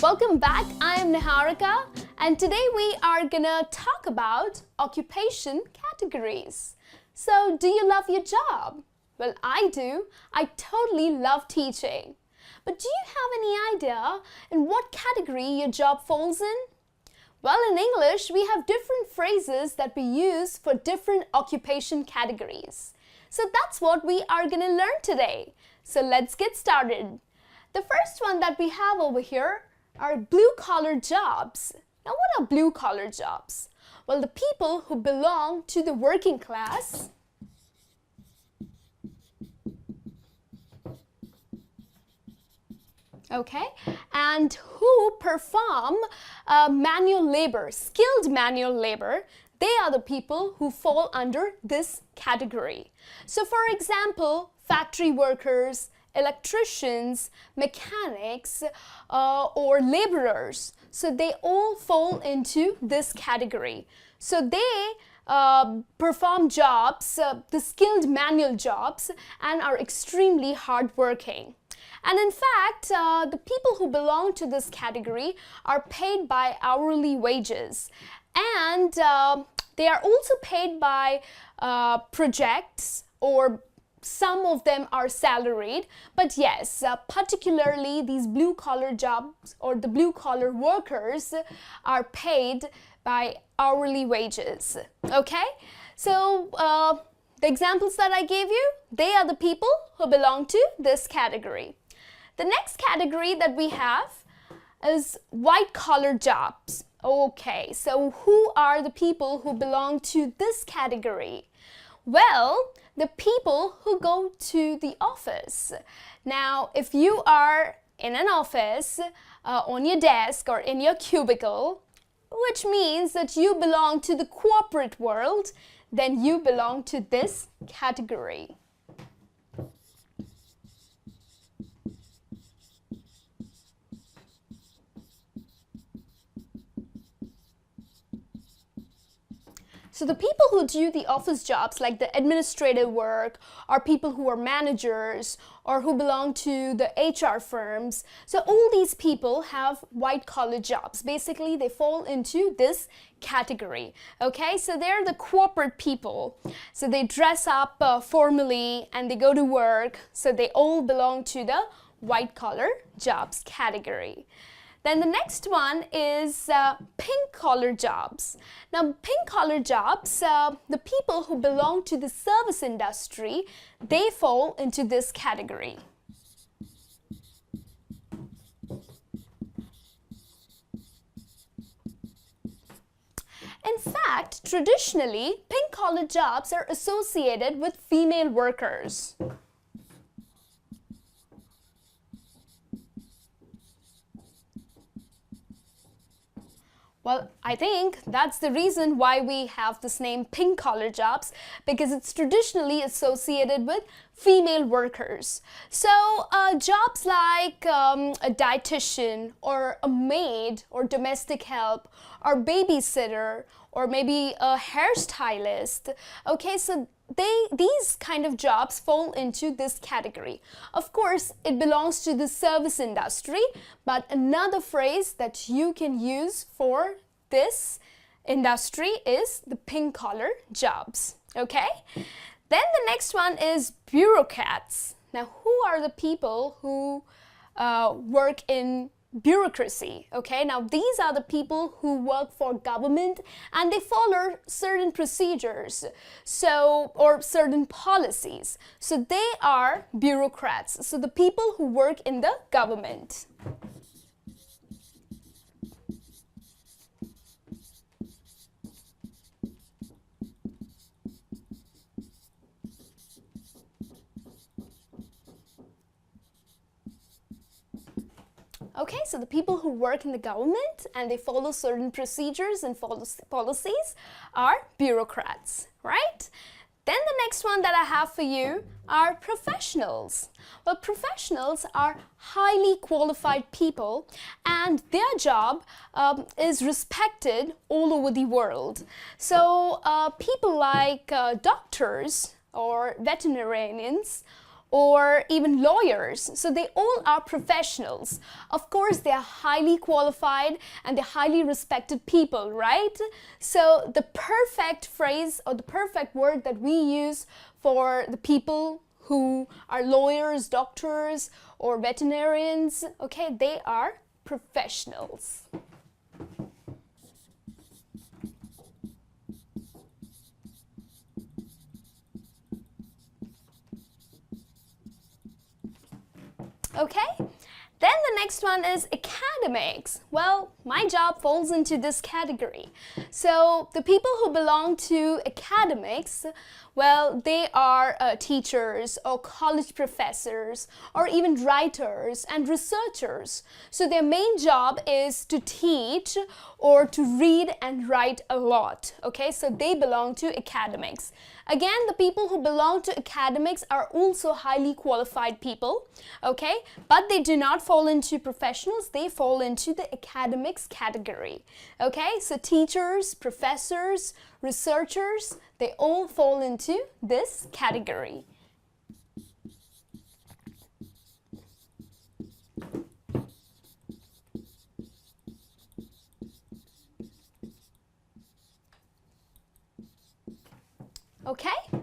Welcome back. I am Niharika, and today we are gonna talk about occupation categories. So, do you love your job? Well, I do. I totally love teaching. But do you have any idea in what category your job falls in? Well, in English, we have different phrases that we use for different occupation categories. So that's what we are going to learn today. So let's get started. The first one that we have over here are blue-collar jobs. Now, what are blue-collar jobs? Well, the people who belong to the working class, okay, and who perform manual labor, skilled manual labor. They are the people who fall under this category. So, for example, factory workers, electricians, mechanics, or laborers. So they all fall into this category. So they perform jobs, the skilled manual jobs, and are extremely hardworking. And in fact, the people who belong to this category are paid by hourly wages. And they are also paid by projects, or some of them are salaried. But yes, particularly these blue-collar jobs or the blue-collar workers are paid by hourly wages. Okay? So the examples that I gave you, they are the people who belong to this category. The next category that we have is white-collar jobs. Okay, so who are the people who belong to this category? Well, the people who go to the office. Now, if you are in an office, on your desk or in your cubicle, which means that you belong to the corporate world, then you belong to this category. So the people who do the office jobs, like the administrative work, are people who are managers or who belong to the HR firms. So all these people have white-collar jobs. Basically, they fall into this category. Okay, so they're the corporate people. So they dress up formally and they go to work. So they all belong to the white-collar jobs category. Then the next one is pink-collar jobs. Now, pink-collar jobs, the people who belong to the service industry, they fall into this category. In fact, traditionally, pink-collar jobs are associated with female workers. Well, I think that's the reason why we have this name pink-collar jobs, because it's traditionally associated with female workers. So jobs like a dietitian or a maid or domestic help or babysitter or maybe a hairstylist, okay, so these kind of jobs fall into this category. Of course, it belongs to the service industry, but another phrase that you can use for this industry is the pink-collar jobs, okay? Then the next one is bureaucrats. Now, who are the people who work in bureaucracy? Okay, now these are the people who work for government and they follow certain procedures, or certain policies. So they are bureaucrats. So the people who work in the government. Okay, so the people who work in the government and they follow certain procedures and policies are bureaucrats, right? Then the next one that I have for you are professionals. Well, professionals are highly qualified people and their job is respected all over the world. So people like doctors or veterinarians or even lawyers. So they all are professionals. Of course, they are highly qualified and they're highly respected people, right? So the perfect phrase or the perfect word that we use for the people who are lawyers, doctors, or veterinarians, okay, they are professionals. Okay, then the next one is academics. Well, my job falls into this category. So the people who belong to academics, well, they are teachers or college professors or even writers and researchers. So their main job is to teach or to read and write a lot. Okay, so they belong to academics. Again, the people who belong to academics are also highly qualified people, okay? But they do not fall into professionals, they fall into the academics category, okay? So teachers, professors, researchers, they all fall into this category. Okay, then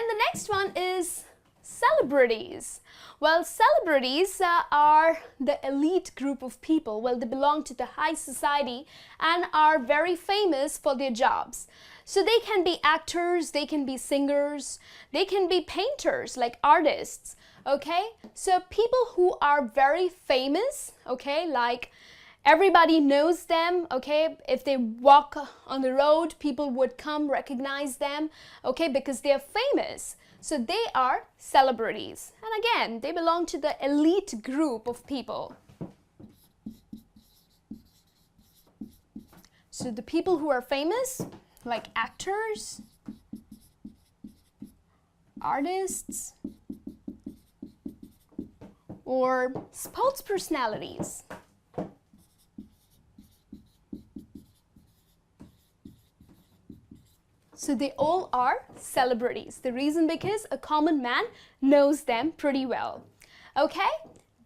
the next one is celebrities. Well, celebrities are the elite group of people. Well, they belong to the high society and are very famous for their jobs. So they can be actors, they can be singers, they can be painters, like artists, okay? So people who are very famous, okay, like everybody knows them, okay? If they walk on the road, people would come recognize them, okay, because they are famous. So they are celebrities. And again, they belong to the elite group of people. So the people who are famous, like actors, artists, or sports personalities. So they all are celebrities. The reason because a common man knows them pretty well. Okay?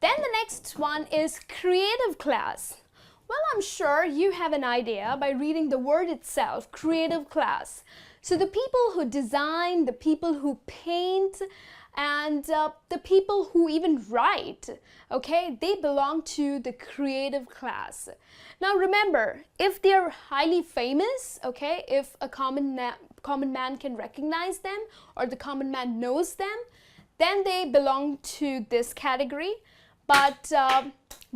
Then the next one is creative class. Well, I'm sure you have an idea by reading the word itself, creative class. So the people who design, the people who paint, and the people who even write, okay, they belong to the creative class. Now remember, if they're highly famous, okay, if a common man can recognize them or the common man knows them, then they belong to this category. But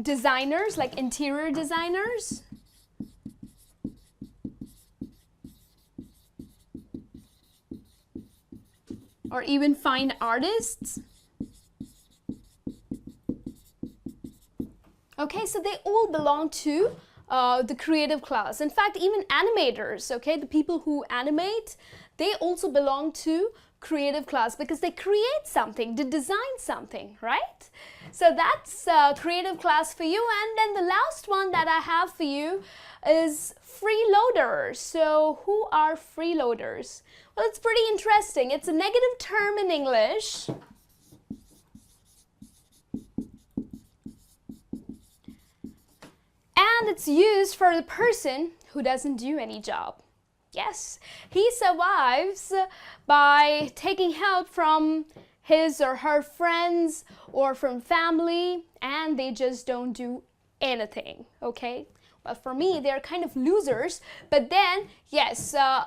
designers, like interior designers, or even fine artists. Okay, so they all belong to the creative class. In fact, even animators, okay, the people who animate, they also belong to creative class because they create something, they design something, right? So that's creative class for you. And then the last one that I have for you is freeloaders. So who are freeloaders? Well, it's pretty interesting. It's a negative term in English. And it's used for the person who doesn't do any job. Yes, he survives by taking help from his or her friends or from family, and they just don't do anything, okay? Well, for me, they're kind of losers, but then, yes, a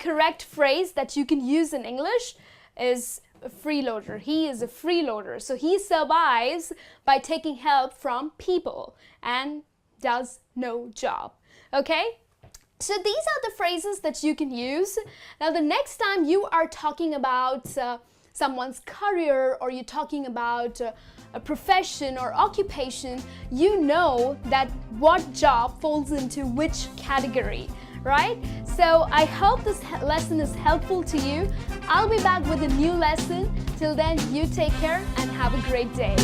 correct phrase that you can use in English is a freeloader. He is a freeloader, so he survives by taking help from people and does no job, okay? So these are the phrases that you can use. Now the next time you are talking about someone's career or you're talking about a profession or occupation, you know that what job falls into which category, right? So I hope this lesson is helpful to you. I'll be back with a new lesson. Till then, you take care and have a great day.